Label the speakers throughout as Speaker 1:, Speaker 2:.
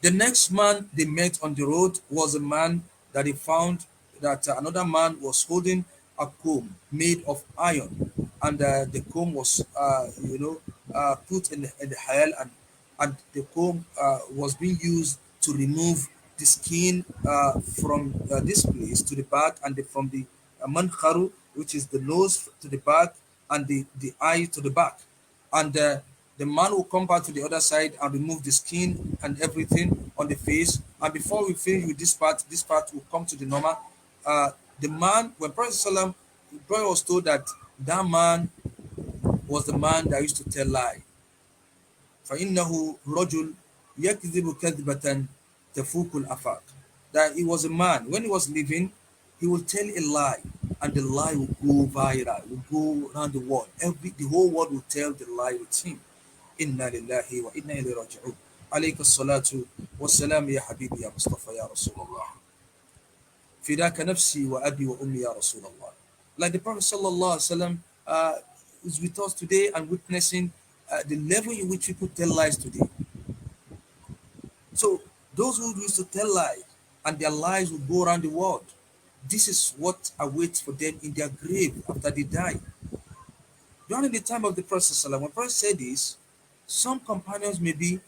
Speaker 1: The next man they met on the road was a man that they found that another man was holding a comb made of iron, and the comb was, put in the hell, and the comb was being used to remove the skin from this place to the back, and from the mankharu, which is the nose, to the back, and the eye to the back. And the man will come back to the other side and remove the skin and everything on the face. And before we finish with this part will come to the normal. The man, when Prophet Sallam, the Prophet was told that that man was the man that used to tell lie. فَإِنَّهُ رَجُلٌ يَكْذِبُ كَذْبَةً تَفُوقُ الْأَفَاقِ. That he was a man, when he was living, he will tell a lie, and the lie will go viral, will go around the world. The whole world will tell the lie with him. إنا لله وإنا إليه راجعون. عليك الصلاة والسلام يا حبيبي يا مصطفى يا رسول الله. فداك نفسي وأبي وأمي يا رسول الله. Like the Prophet sallallahu alaihi wasallam is with us today and witnessing the level in which people tell lies today. So those who used to tell lies and their lies will go around the world. This is what awaits for them in their grave after they die. During the time of the Prophet sallallahu, when Prophet said this, some companions may be,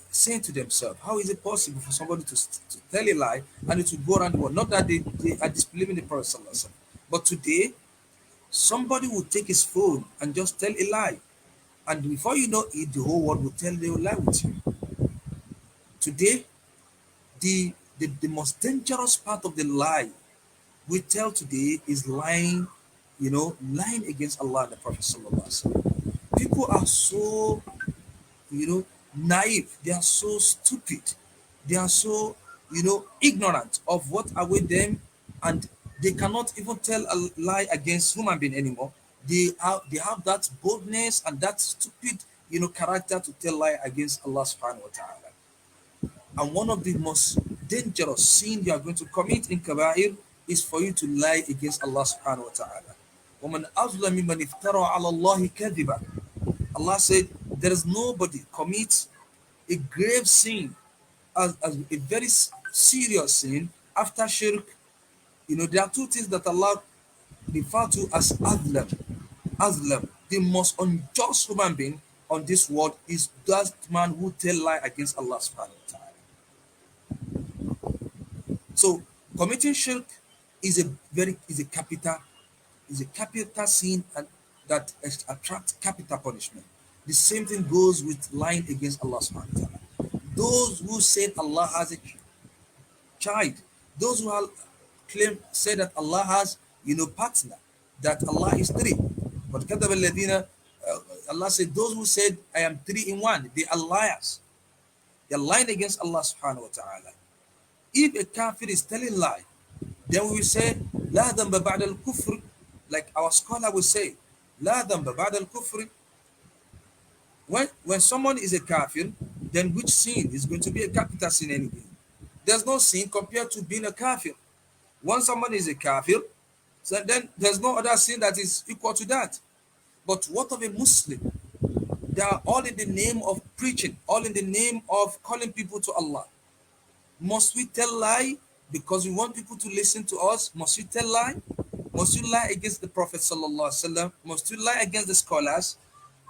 Speaker 1: saying to themselves, how is it possible for somebody to tell a lie and it will go around the world? Not that they are disbelieving the Prophet sallallahu, but today, somebody will take his phone and just tell a lie. And before you know it, the whole world will tell the lie with you. Today, the most dangerous part of the lie we tell today is lying, lying against Allah and the Prophet sallallahu alaihi wasallam. People are so, naive. They are so stupid. They are so, ignorant of what await them, and they cannot even tell a lie against human being anymore. They have that boldness and that stupid, character to tell lie against Allah subhanahu wa ta'ala. And one of the most dangerous sin you are going to commit in kaba'ir is for you to lie against Allah subhanahu wa ta'ala. وَمَنْ أَظْلَمِ مِمَّنِ افْتَرَى عَلَى اللَّهِ كَذِبًا. Allah said, there is nobody commits a grave sin, as a very serious sin after shirk. There are two things that Allah refer to as azlam. Azlam, the most unjust human being on this world is that man who tell lie against Allah subhanahu wa ta'ala. So committing shirk is a capital sin, and that attracts capital punishment. The same thing goes with lying against Allah subhanahu wa ta'ala. Those who say Allah has a child, those who say that Allah has partner, that Allah is three. But Allah said those who said I am three in one, they are liars. They are lying against Allah subhanahu wa ta'ala. If a kafir is telling lie, then we will say La dhanba ba'da al-kufr, like our scholar will say, La dhanba ba'da al-kufr. When someone is a kafir, then which sin is going to be a capital sin anyway? There's no sin compared to being a kafir. Once someone is a kafir, so then there's no other sin that is equal to that. But what of a Muslim? They are all in the name of preaching, all in the name of calling people to Allah. Must we tell lie because we want people to listen to us? Must you tell lie? Must you lie against the Prophet sallallahu alaihi wasallam? Must you lie against the scholars?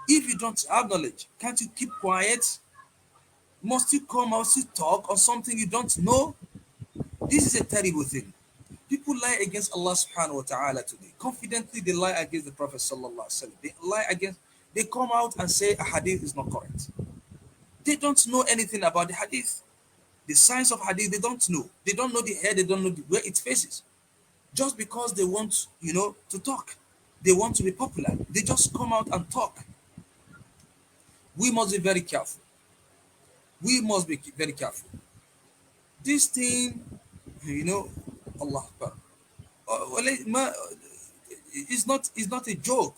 Speaker 1: If you don't have knowledge, can't you keep quiet? Must you come out to talk on something you don't know? This is a terrible thing. People lie against Allah subhanahu wa ta'ala today. Confidently, they lie against the Prophet sallallahu alaihi wasallam. They come out and say a hadith is not correct. They don't know anything about the hadith. The science of hadith, they don't know. They don't know the head, they don't know where it faces. Just because they want, to talk. They want to be popular. They just come out and talk. We must be very careful. We must be very careful. This thing, Allah Akbar. It's not a joke.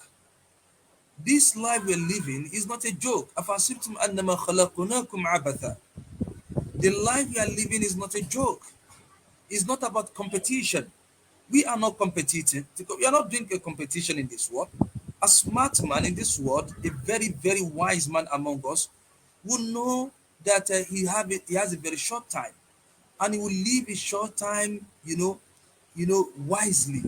Speaker 1: This life we're living is not a joke. أَفَحَسِبْتُمْ أَنَّمَا خَلَقْنَاكُمْ عَبَثًا. The life we are living is not a joke. It's not about competition. We are not competing. We are not doing a competition in this world. A smart man in this world, a very, very wise man among us, will know that he has a very short time, and he will live his short time, wisely.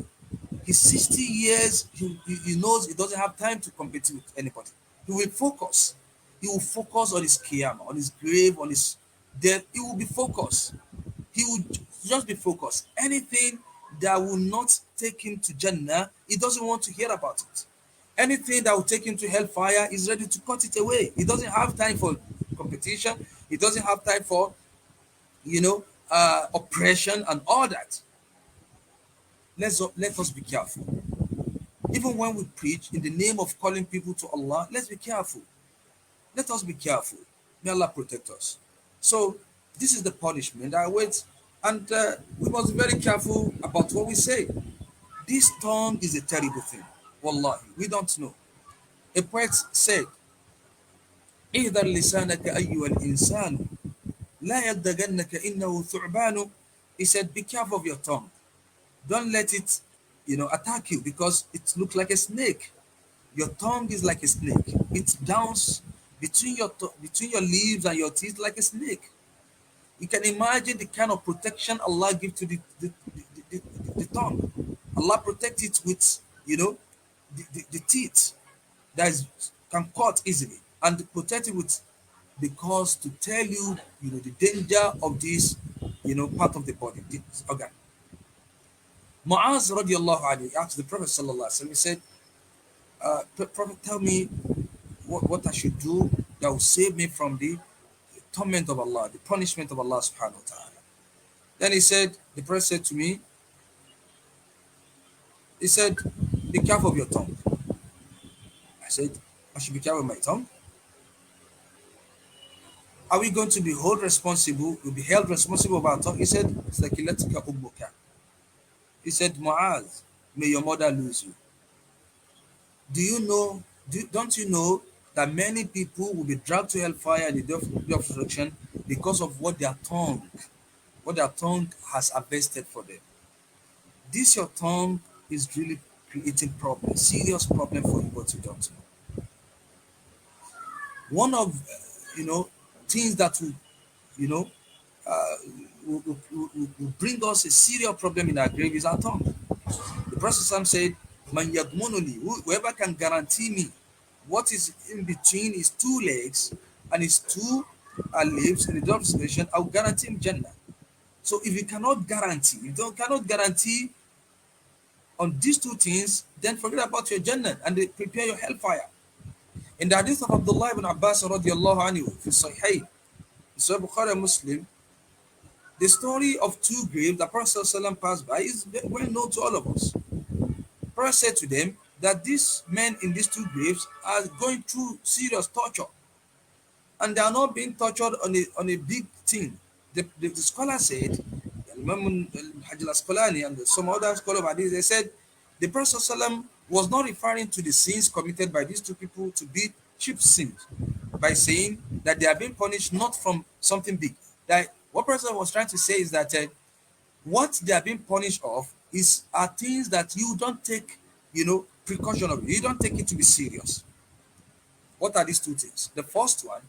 Speaker 1: His 60 years, he knows he doesn't have time to compete with anybody. He will focus. He will focus on his qiyamah, on his grave, on his death. He will be focused. He will just be focused. Anything that will not take him to Jannah, he doesn't want to hear about it. Anything that will take him to hellfire, he's ready to cut it away. He doesn't have time for competition. He doesn't have time for, oppression and all that. Let us be careful. Even when we preach in the name of calling people to Allah, let's be careful. Let us be careful. May Allah protect us. So, this is the punishment that awaits, and we must be very careful about what we say. This tongue is a terrible thing. Wallahi, we don't know. A poet said, احذر لسانك أيها الإنسان لا يضغنك إنه ثعبان. He said, be careful of your tongue. Don't let it, attack you, because it looks like a snake. Your tongue is like a snake. It downs between your lips and your teeth like a snake. You can imagine the kind of protection Allah gives to the tongue. Allah protects it with, the teeth that can cut easily, and protect it with, because to tell you, the danger of this, part of the body, this organ. Mu'az radiallahu anhu asked the Prophet sallallahu alaihi wasallam, he said, Prophet, tell me what I should do that will save me from the torment of Allah, the punishment of Allah subhanahu wa ta'ala. Then the Prophet said to me, he said, be careful of your tongue. I said, I should be careful of my tongue. Are we going to be held responsible? We'll be held responsible of our tongue. He said, Sakilatika Ummuka. He said, Mu'az, may your mother lose you. Don't you know that many people will be dragged to hellfire in the day of resurrection because of what their tongue has harvested for them? This your tongue is really creating problems, serious problem for you, but you don't know. One of things that will you know will bring us a serious problem in our grave is our tongue. The Prophet said, Man yadmununi, whoever can guarantee me what is in between his two legs and his two lips in the job situation, I'll guarantee him Jannah. So if you cannot guarantee, cannot guarantee on these two things, then forget about your Jannah and prepare your hellfire. In the hadith of Abdullah ibn Abbas radiallahu anhu, fi Sahih, Sahih Bukhari and Muslim, the story of two graves that Prophet ﷺ passed by is well known to all of us. The Prophet said to them that these men in these two graves are going through serious torture, and they are not being tortured on a big thing. The scholar said, Imam Hajar al-Asqalani and some other scholars of hadith, they said the Prophet ﷺ was not referring to the sins committed by these two people to be cheap sins, by saying that they are being punished not from something big. That what Prophet was trying to say is that what they are being punished of are things that you don't take, precaution of. You don't take it to be serious. What are these two things? The first one,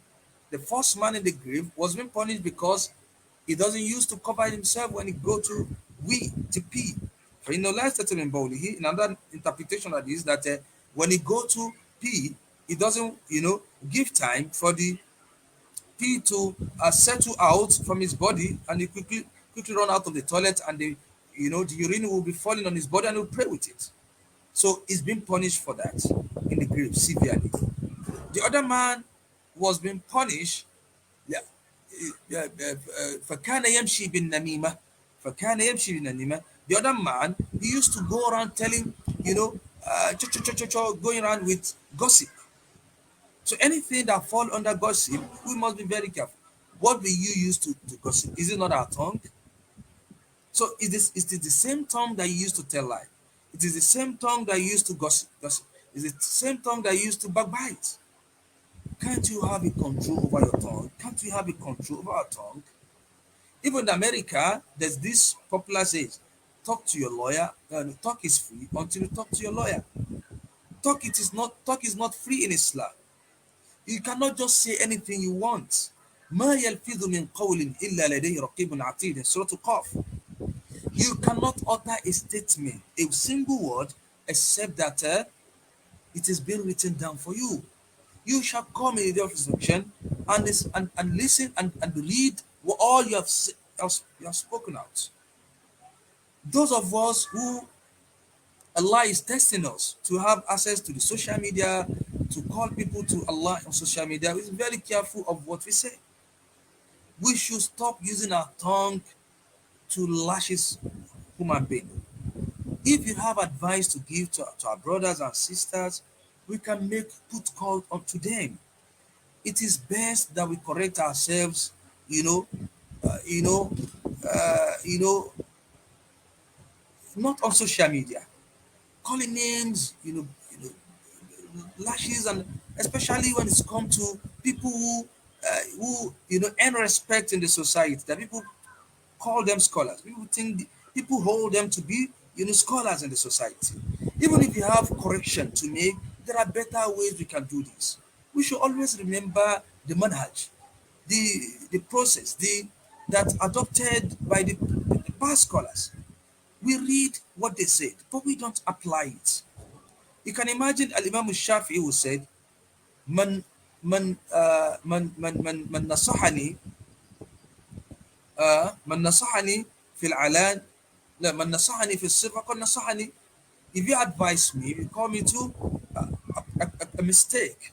Speaker 1: the first man in the grave was being punished because he doesn't use to cover himself when he go to pee. For another interpretation of this, that when he go to pee, he doesn't, give time for the pee to settle out from his body, and he quickly run out of the toilet, and the urine will be falling on his body, and he'll pray with it. So he's being punished for that in the grave severely. The other man was being punished. فَكَانَ يَمْشِي بِالنَّمِيمَةِ فَكَانَ يَمْشِي بِالنَّمِيمَةِ The other man, he used to go around telling, going around with gossip. So anything that fall under gossip, we must be very careful. What will you use to gossip? Is it not our tongue? So it is the same tongue that you use to tell lie. It is the same tongue that you use to gossip. It's the same tongue that you use to backbite. Can't you have a control over your tongue? Can't we have a control over our tongue? Even in America, there's this popular saying, talk to your lawyer. Talk is free until you talk to your lawyer. Talk is not free in Islam. You cannot just say anything you want. ما يلفظ من قول إلا لديه رقيب عتيد in Surah Qaf. You cannot utter a statement, a single word, except that it is being written down for you. You shall come in the day of resurrection and listen and read what all you have spoken out. Those of us who Allah is testing us to have access to the social media, to call people to Allah on social media, is very careful of what we say. We should stop using our tongue to lashes human being. If you have advice to give to our brothers and sisters, we can put call onto them. It is best that we correct ourselves, you know, uh, you know, you know, not on social media, calling names, lashes, and especially when it's come to people who earn respect in the society. That people call them scholars. People hold them to be scholars in the society. Even if you have correction to make, there are better ways we can do this. We should always remember the manhaj, the process, the that adopted by the past scholars. We read what they said, but we don't apply it. You can imagine Al Imam Shafi who said, "Man man nasahani من نصحني في العلان لا من نصحني في السر فقد نصحني." If you advise me, you call me to a mistake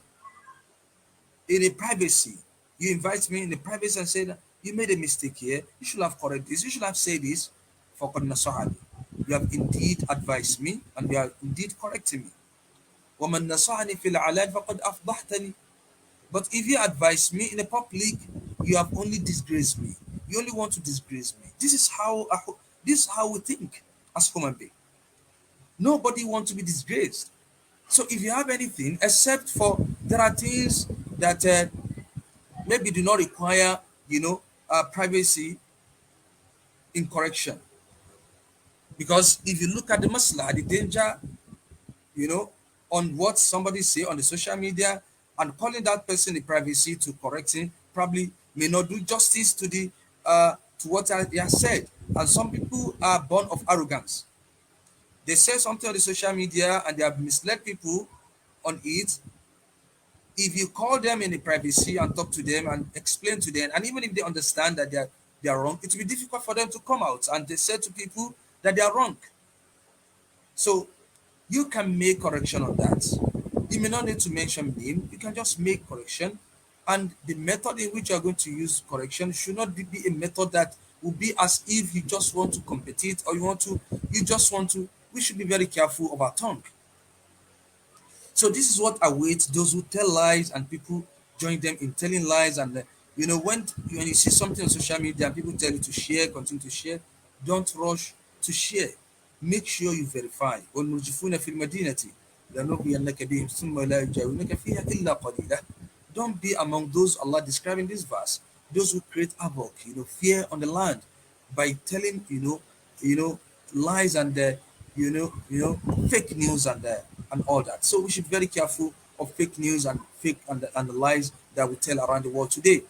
Speaker 1: in a privacy, you invite me in the privacy and say that you made a mistake here, you should have corrected this, you should have said this. فقد نصحني, you have indeed advised me and you are indeed correcting me. ومن نصحني في العلان فقد أفضحتني. But if you advise me in a public, you have only disgraced me. You only want to disgrace me. This is how we think as human beings. Nobody wants to be disgraced. So if you have anything, except for there are things that maybe do not require, privacy in correction. Because if you look at the maslah, the danger, you know, on what somebody say on the social media and calling that person in privacy to correct him probably may not do justice to what he has said. And some people are born of arrogance. They say something on the social media and they have misled people on it. If you call them in the privacy and talk to them and explain to them, and even if they understand that they are wrong, it will be difficult for them to come out and they say to people that they are wrong. So you can make correction on that. You may not need to mention name. You can just make correction, and the method in which you are going to use correction should not be a method that will be as if you just want to compete or you just want to. We should be very careful of our tongue. So this is what awaits those who tell lies and people join them in telling lies. And when you see something on social media and people tell you to share, continue to share, don't rush to share. Make sure you verify. والمرجفون في المدينة لنغرينك بهم ثم لا يجاورونك فيها إلا قليلا. Don't be among those Allah described in this verse, those who create havoc, fear on the land by telling, lies and fake news and all that. So we should be very careful of fake news and fake and the lies that we tell around the world today.